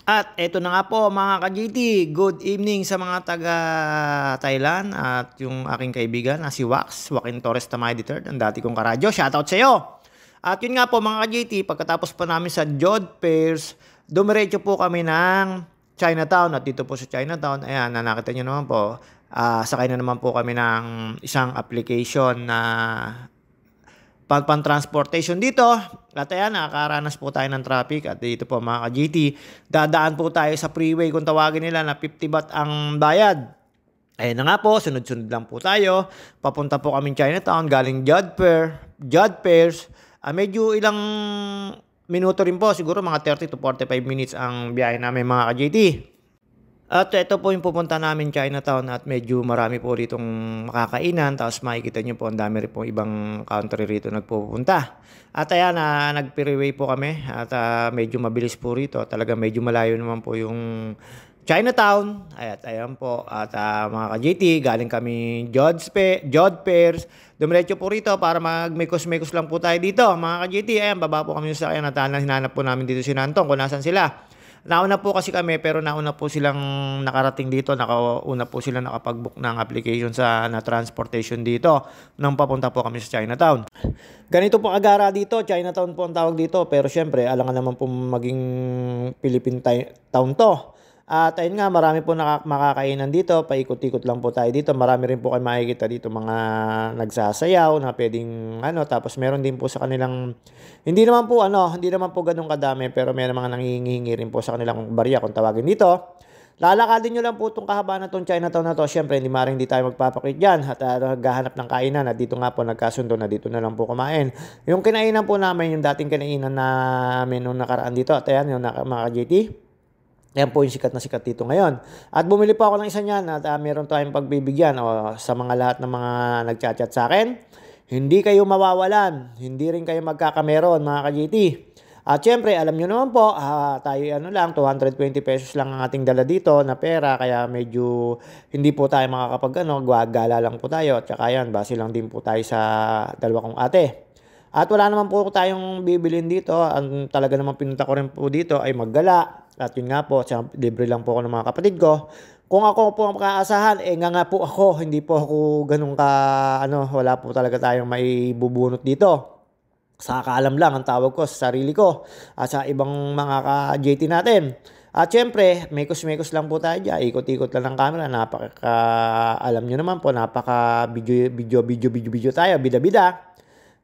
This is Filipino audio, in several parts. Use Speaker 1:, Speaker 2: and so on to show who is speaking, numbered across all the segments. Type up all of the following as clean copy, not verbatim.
Speaker 1: At eto na nga po mga ka-GT, good evening sa mga taga Thailand at yung aking kaibigan na si Joaquin Torres Tamay III, ang dati kong karadyo. Shoutout sa iyo! At yun nga po mga ka-GT, pagkatapos pa namin sa Jod Pairs, dumiretso po kami ng Chinatown. At dito po sa Chinatown, ayan, nakita nyo naman po, sakay na naman po kami ng isang application na pan-transportation dito. At ayan, nakakaranas po tayo ng traffic. At dito po mga ka-GT, dadaan po tayo sa freeway kung tawagin nila na 50 baht ang bayad. Ayun na nga po, sunod-sunod lang po tayo. Papunta po kami Chinatown, galing Jod Pairs. Medyo ilang minuto rin po, siguro mga 30 to 45 minutes ang biyahe namin mga ka-GT. At ito po yung pupunta namin Chinatown at medyo marami po ritong makakainan. Tapos makikita nyo po ang dami rin po ibang country rito nagpupunta. At ayan, nag-freeway po kami at medyo mabilis po rito. Talaga medyo malayo naman po yung Chinatown. At ayan po. At mga ka-GT, galing kami Jod Pairs. Dumiretso po rito para magmekos-mekos lang po tayo dito. Mga ka-GT, ayan, baba po kami sa ayan at hinanap po namin dito si Nantong kung nasan sila. Nauna po kasi kami pero nauna po silang nakarating dito, nakauna po sila nakapag-book ng application sa na transportation dito nang papunta po kami sa Chinatown. Ganito po agara dito, Chinatown po ang tawag dito pero syempre alangan naman po maging Philippine town to. At ayun nga, marami po makakainan dito, paikot-ikot lang po tayo dito. Marami rin po kayo makikita dito mga nagsasayaw na pwedeng tapos meron din po sa kanilang hindi naman po ganun kadami pero meron mga nangihingi rin po sa kanilang barya kung tawagin dito. Lalakadin nyo lang po itong kahabaan na itong Chinatown na to. Siyempre, hindi tayo magpapakit dyan at naghahanap ng kainan. At dito nga po nagkasundo na dito na lang po kumain. Yung kinainan po namin, yung dating kinainan namin nung nakaraan dito. At ayan, yung mga JT. Yan po yung sikat na sikat dito ngayon. At bumili po ako ng isa niyan at meron tayong pagbibigyan sa mga lahat ng mga nagchat-chat sa akin. Hindi kayo mawawalan. Hindi rin kayo magkakameron mga ka-GT. At syempre, alam nyo naman po, tayo 220 pesos lang ang ating dala dito na pera. Kaya medyo hindi po tayo makakapag gala lang po tayo. At saka yan, base lang din po tayo sa dalawa kong ate. At wala naman po tayong bibilin dito. Ang talaga naman pinunta ko rin po dito ay maggala. At yun nga po, libre lang po ako ng mga kapatid ko. Kung ako po ang makaasahan, nga po ako, hindi po ako ganun wala po talaga tayong may bubunot dito. Sa kaalam lang ang tawag ko sa sarili ko at sa ibang mga ka-JT natin. At syempre, mekos-mekos lang po tayo dyan. Ikot-ikot lang ng camera. Alam nyo naman po, napaka-video tayo, bida-bida.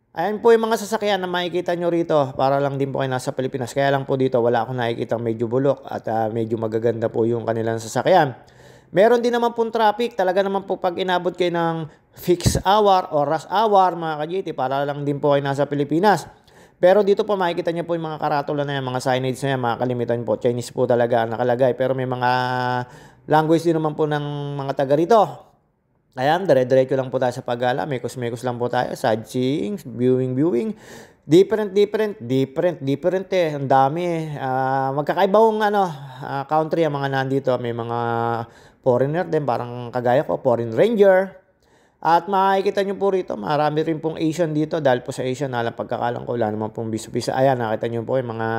Speaker 1: Ayan po yung mga sasakyan na makikita nyo rito para lang din po kayo nasa Pilipinas. Kaya lang po dito wala akong nakikita medyo bulok at medyo magaganda po yung kanilang sasakyan. Meron din naman pong traffic. Talaga naman po pag inabot kayo ng fixed hour or rush hour mga ka-GT para lang din po kayo nasa Pilipinas. Pero dito po makikita nyo po yung mga karatula na yan, mga signage na yan, mga kalimitan po. Chinese po talaga nakalagay. Pero may mga language din naman po ng mga taga rito. Ayan, dire-diretso lang po tayo sa paggala. Mekos-mekos lang po tayo. Sightseeing, viewing. Different eh. Ang dami eh. Magkakaibang country ang mga nandito. May mga foreigner din, parang kagaya ko, foreign ranger. At makikita nyo po rito, marami rin pong Asian dito. Dahil po sa Asian, alam pagkakalang ko, wala naman pong bisa-bisa. Ayan, nakita nyo po yung mga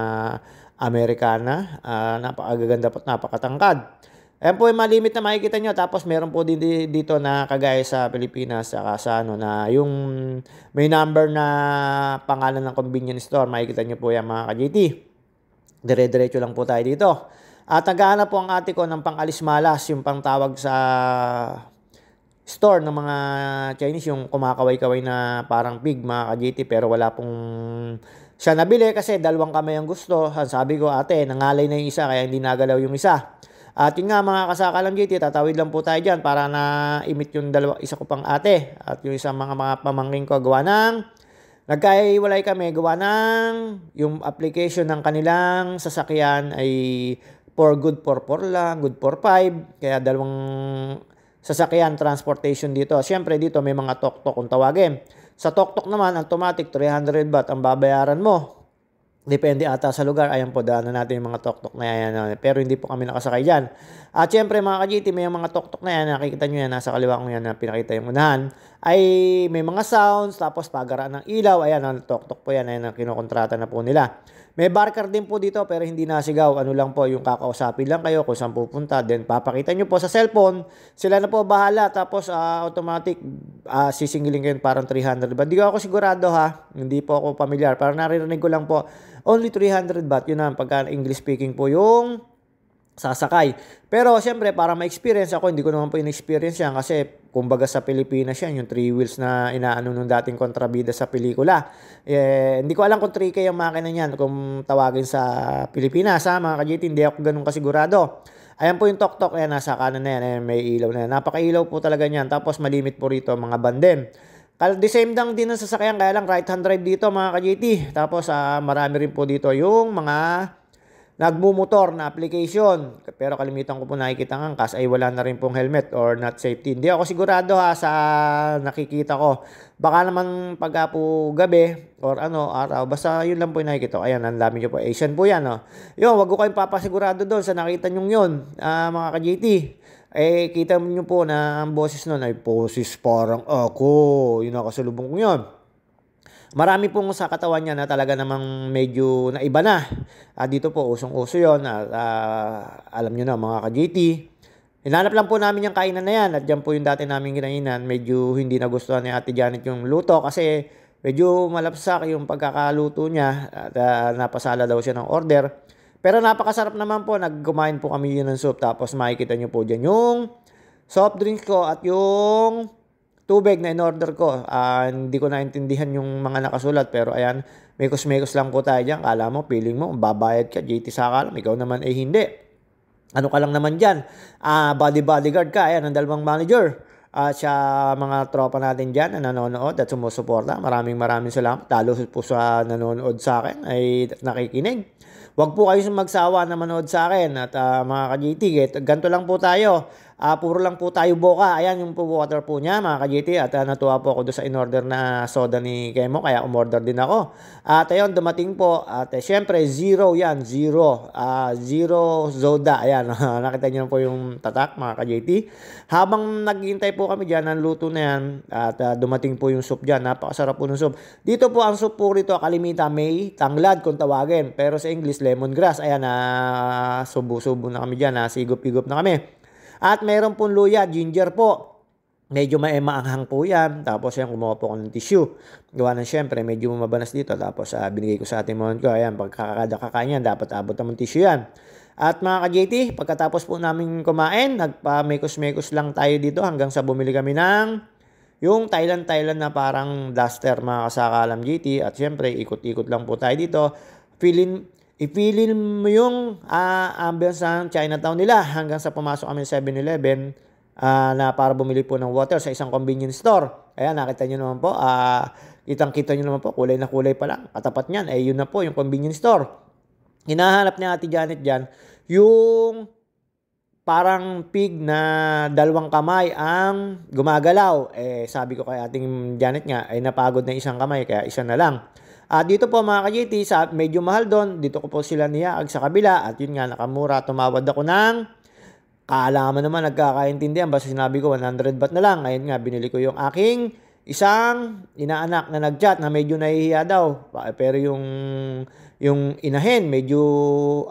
Speaker 1: Amerikana. Napakagaganda po at napakatangkad. Ayan po yung malimit na makikita nyo. Tapos meron po din dito na kagaya sa Pilipinas saka sa na yung may number na pangalan ng convenience store. Makikita nyo po yan mga ka-GT. Dire-diretso lang po tayo dito. At naghahanap po ang ate ko ng pang-alis malas. Yung pang-tawag sa store ng mga Chinese. Yung kumakaway-kaway na parang pig mga ka-GT. Pero wala pong siya nabili kasi dalawang kamay ang gusto. Sabi ko ate, nangalay na yung isa kaya hindi nagalaw yung isa. At yun nga mga kasakalang GT, tatawid lang po tayo dyan para na-imit yung isa ko pang ate. At yung isang mga pamangking ko gawa ng, nagkaiwalay kami, gawa ng yung application ng kanilang sasakyan ay for good for 4 lang, good for 5. Kaya dalawang sasakyan, transportation dito. Siyempre dito may mga tok-tok kung tawagin. Sa tok-tok naman, automatic 300 baht ang babayaran mo. Depende ata sa lugar. Ayan po, daanan natin yung mga tok-tok na yan. Pero hindi po kami nakasakay dyan. At syempre mga ka-GT, may mga tok-tok na yan. Nakikita nyo yan, nasa kaliwa ko yan na pinakita yung unahan. Ay may mga sounds, tapos pagaraan ng ilaw. Ayan, tok-tok po yan. Ayan, kinukontrata na po nila. May barker din po dito pero hindi nasigaw. Ano lang po, yung kakausapin lang kayo kung saan pupunta. Then papakita nyo po sa cellphone. Sila na po bahala. Tapos automatic sisingilin kayo parang 300 baht. Hindi ko ako sigurado ha. Hindi po ako familiar. Parang naririnig ko lang po. Only 300 baht. Yun na pagka English speaking po yung sasakay. Pero siyempre para ma-experience ako, hindi ko naman po in-experience yan kasi kumbaga sa Pilipinas yan, yung 3 wheels na inaano nung dating kontrabida sa pelikula. Hindi ko alam kung 3K yung makina niyan kung tawagin sa Pilipinas ha mga ka-GT, hindi ako ganun kasigurado. Ayan po yung tok-tok, ayan nasa kanan na yan, ayan, may ilaw na yan. Napaka-ilaw po talaga niyan. Tapos malimit po rito mga banden. The same lang din ang sasakyan, kaya lang right hand drive dito mga ka-GT. Tapos marami rin po dito yung mga nagmumotor na application. Pero kalimitan ko po nakikita ng angkas ay wala na rin pong helmet or not safety. Hindi ako sigurado ha sa nakikita ko. Baka naman pagka po gabi or araw. Basta yun lang po yung nakikita ko. Ayan, ang dami nyo po. Asian po yan. Oh. Yun, wag ko kayong papasigurado doon sa nakita nyo yun. Mga ka-GT. Kita nyo po na ang boses nun ay boses parang ako. Yun nakasalubong ko yun. Marami pong sa katawan niya na talaga namang medyo naiba na. Dito po, usong-uso yun. Alam nyo na mga ka-GT. Hinanap lang po namin yung kainan na yan. At dyan po yung dati namin kinainan. Medyo hindi nagustuhan ni Ate Janet yung luto. Kasi medyo malapsak yung pagkakaluto niya. At napasala daw siya ng order. Pero napakasarap naman po. Nagkumain po kami yun ng soup. Tapos makikita nyo po dyan yung soft drinks ko at yung tubig na in-order ko. Hindi ko naintindihan yung mga nakasulat. Pero ayan, mekos-mekos lang po tayo dyan. Kala mo, feeling mo, babayad ka. JT Sakalam, ikaw naman hindi. Ano ka lang naman dyan? Bodyguard ka. Ayan, ang dalawang manager. Sa mga tropa natin dyan na nanonood at sumusuporta. Maraming salamat. Talo po sa nanonood sa akin ay nakikinig. Huwag po kayo magsawa na manood sa akin. At mga ka-GT, ganito lang po tayo. Puro lang po tayo boka. Ayan yung po water po niya mga ka-GT. At natuwa po ako doon sa in-order na soda ni Kemo. Kaya umorder din ako. At ayun, dumating po. At syempre, zero yan. Zero. Zero soda. Ayan, nakita niyo po yung tatak mga ka-GT. Habang naghihintay po kami dyan, ang luto na yan. At dumating po yung soup dyan. Napakasarap po ng soup. Dito po ang soup po rito, kalimita may tanglad kung tawagin. Pero sa English, lemongrass. Ayan, subo-subo na kami dyan. Sigop-igop na kami. At meron pong luya, ginger po. Medyo maanghang po yan. Tapos yan, kumuha po ako ng tissue. Gawa ng syempre, medyo mabanas dito. Tapos binigay ko sa ating mga ko. Ayan, pagkakada kakain yan, dapat abot naman tissue yan. At mga ka-JT, pagkatapos po namin kumain, nagpa-mekos-mekos lang tayo dito hanggang sa bumili kami ng yung Thailand na parang duster mga kasakalam GT. At syempre, ikot-ikot lang po tayo dito. I-feelin mo yung ambience ng Chinatown nila hanggang sa pumasok kami sa 7-Eleven na para bumili po ng water sa isang convenience store. Ayan, nakita nyo naman po. Kitang-kita nyo naman po, kulay na kulay pa lang. Katapat niyan, yun na po yung convenience store. Hinahanap ni Ate Janet dyan yung parang pig na dalawang kamay ang gumagalaw. Sabi ko kay Ating Janet nga, napagod na isang kamay, kaya isa na lang. Dito po mga ka-JT, medyo mahal doon. Dito ko po sila niyaag sa kabila. At yun nga, nakamura. Tumawad ako ng, kaalaman naman, nagkakaintindihan. Basta sinabi ko, 100 baht na lang. Ngayon nga, binili ko yung aking isang inaanak na nag-chat na medyo nahihiya daw. Pero yung inahin, medyo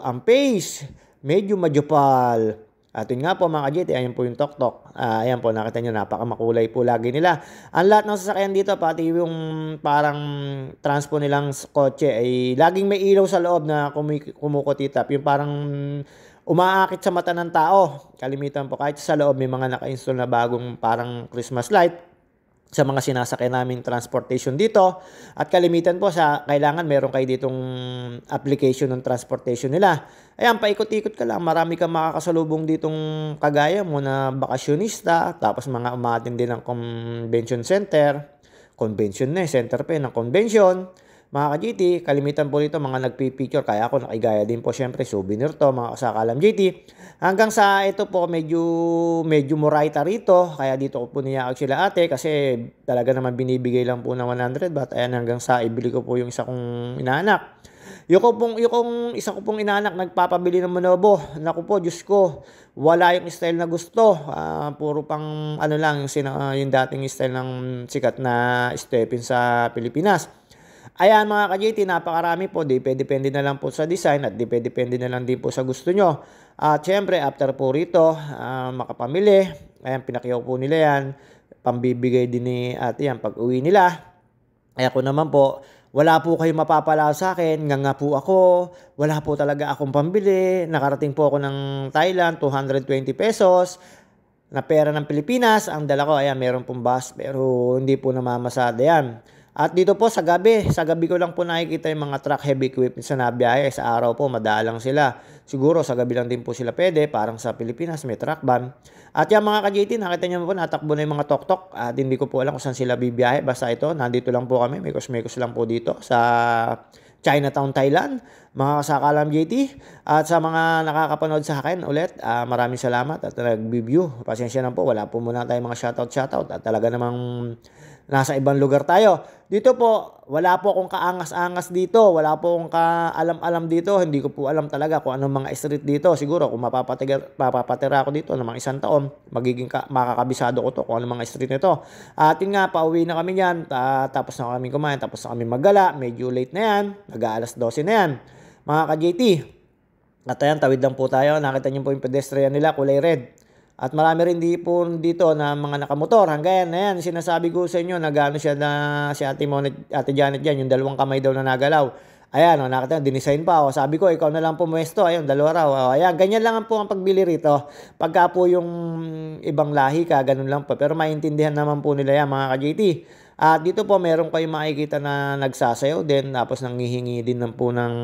Speaker 1: ang pace, medyo majupal. At yun nga po mga ka-JT, ayan po yung tok-tok. Ayan po, nakita nyo, napakamakulay po lagi nila. Ang lahat ng sasakyan dito, pati yung parang transpo nilang kotse, ay laging may ilaw sa loob na kumukutitap. Yung parang umaakit sa mata ng tao. Kalimitan po, kahit sa loob may mga naka-install na bagong parang Christmas light sa mga sinasakyan naming transportation dito. At kalimitan po sa kailangan meron kayo ditong application ng transportation nila. Ayan, paikot-ikot ka lang. Marami kang makakasalubong ditong kagaya mo na bakasyonista. Tapos mga umatin din ng convention center. Convention na center pa ng convention. Mga ka-GT, kalimitan po dito mga nagpipicture. Kaya ako nakigaya din po syempre souvenir to mga kasakalam GT. Hanggang sa ito po medyo muraita rito. Kaya dito ko po niyaag sila ate kasi talaga naman binibigay lang po ng 100 baht. Ayan hanggang sa ibili ko po yung isa kong inaanak. Yung isa ko pong inaanak nagpapabili ng manobo. Naku po, Diyos ko, wala yung style na gusto. Puro pang lang yung dating style ng sikat na Stephen sa Pilipinas. Ayan mga ka-JT, napakarami po. Depende na lang po sa design at depende na lang din po sa gusto nyo. At syempre, after po rito, makapamili. Ayan, pinakyaw po nila yan. Pambibigay din ni ate yan pag uwi nila. Kaya ko naman po, wala po kayong mapapala sa akin. Nga po ako. Wala po talaga akong pambili. Nakarating po ako ng Thailand, 220 pesos. Na pera ng Pilipinas. Ang dala ko, ayan, meron pong bus. Pero hindi po namamasada yan. At dito po sa gabi ko lang po nakikita yung mga truck heavy equipment sa nabiyahe. Sa araw po, madalang sila. Siguro sa gabi lang din po sila pwede. Parang sa Pilipinas, may truck ban. At yung mga ka-JT, nakita nyo po, natakbo na yung mga tok-tok. At hindi ko po alam kung saan sila bibiyahe. Basta ito, nandito lang po kami. Mekos-mekos lang po dito sa Chinatown, Thailand. Mga kasakalam JT. At sa mga nakakapanood sa akin ulit, maraming salamat at nag-review. Pasensya na po, wala po muna tayong mga shoutout. At talaga namang nasa ibang lugar tayo. Dito po, wala po akong kaangas-angas dito. Wala po akong kaalam-alam dito. Hindi ko po alam talaga kung anong mga street dito. Siguro kung mapapatira ako dito ng mga 1 taon, makakabisado ko to kung anong mga street nito. At yun nga, pauwi na kami yan. Tapos na kami kumain, tapos na kami maggala. Medyo late na yan. Nag-aalas 12 na yan. Mga ka-JT. At ayan, tawid lang po tayo. Nakita niyo po yung pedestrian nila, kulay red. At marami rin po dito na mga nakamotor. Hanggang yan, sinasabi ko sa inyo, nagano siya na si Ate Janet dyan, yung dalawang kamay daw na nagalaw. Ayan, nakita, dinisign pa. Sabi ko, ikaw na lang pumuesto. Ayun, 2 raw. Ayan, ganyan lang po ang pagbili rito. Pagka po yung ibang lahi ka, ganun lang po. Pero maintindihan naman po nila yan, mga ka-JT. At dito po, meron kayong makikita na nagsasayaw din. Tapos nanghihingi din po ng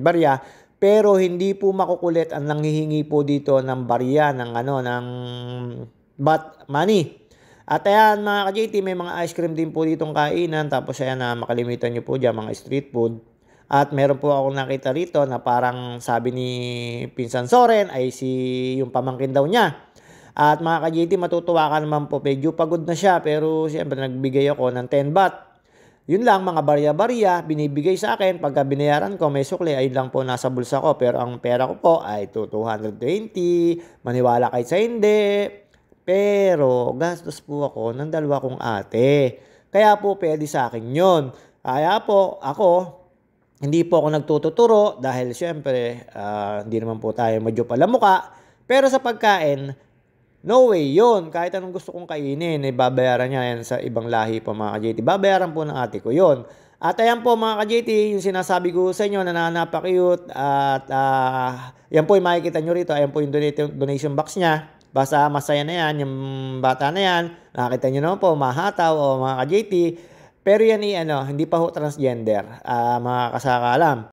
Speaker 1: barya. Pero hindi po makukulit ang nanghihingi po dito ng barya ng baht money. At ayan mga ka-JT, may mga ice cream din po ditong kainan. Tapos ayan na makalimitan nyo po dyan mga street food. At meron po akong nakita rito na parang sabi ni Pinsan Soren ay yung pamangkin daw niya. At mga ka-JT, matutuwa ka naman po. Medyo pagod na siya pero siyempre nagbigay ako ng 10 baht. Yun lang, mga barya-barya, binibigay sa akin. Pagka binayaran ko, may sukli, ay lang po nasa bulsa ko. Pero ang pera ko po ay 220. Maniwala kayo sa hindi. Pero, gastos po ako ng 2 kong ate. Kaya po, pwede sa akin yun. Kaya po, ako, hindi po ako nagtututuro. Dahil syempre, hindi naman po tayo medyo palamuka. Pero sa pagkain, no way yun. Kahit anong gusto kong kainin, babayaran niya yan sa ibang lahi po mga ka-JT. Babayaran po ng ate ko yun. At ayan po mga ka-JT, yung sinasabi ko sa inyo na napaka-cute. At yan po yung makikita nyo rito. Ayan po yung donation box niya. Basta masaya na yan, yung bata na yan. Nakita nyo naman po, mahataw o mga ka-JT. Pero yan hindi pa ho transgender, mga kasakalam.